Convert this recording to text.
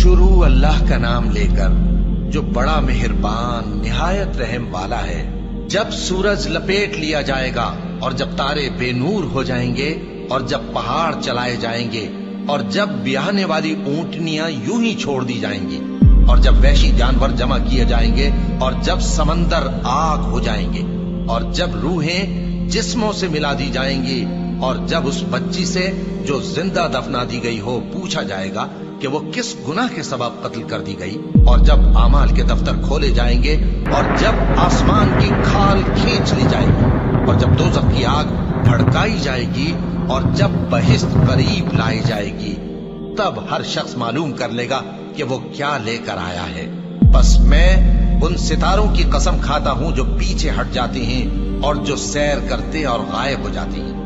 شروع اللہ کا نام لے کر جو بڑا مہربان نہایت رحم والا ہے۔ جب سورج لپیٹ لیا جائے گا اور جب تارے بے نور ہو جائیں گے اور جب پہاڑ چلائے جائیں گے اور جب بیاہنے والی اونٹنیاں یوں ہی چھوڑ دی جائیں گی اور جب وحشی جانور جمع کیے جائیں گے اور جب سمندر آگ ہو جائیں گے اور جب روحیں جسموں سے ملا دی جائیں گی اور جب اس بچی سے جو زندہ دفنا دی گئی ہو پوچھا جائے گا کہ وہ کس گناہ کے سبب قتل کر دی گئی اور جب اعمال کے دفتر کھولے جائیں گے اور جب آسمان کی کھال کھینچ لی جائے گی اور جب دوزخ کی آگ بھڑکائی جائے گی اور جب بہشت قریب لائی جائے گی، تب ہر شخص معلوم کر لے گا کہ وہ کیا لے کر آیا ہے۔ بس میں ان ستاروں کی قسم کھاتا ہوں جو پیچھے ہٹ جاتے ہیں اور جو سیر کرتے اور غائب ہو جاتے ہیں۔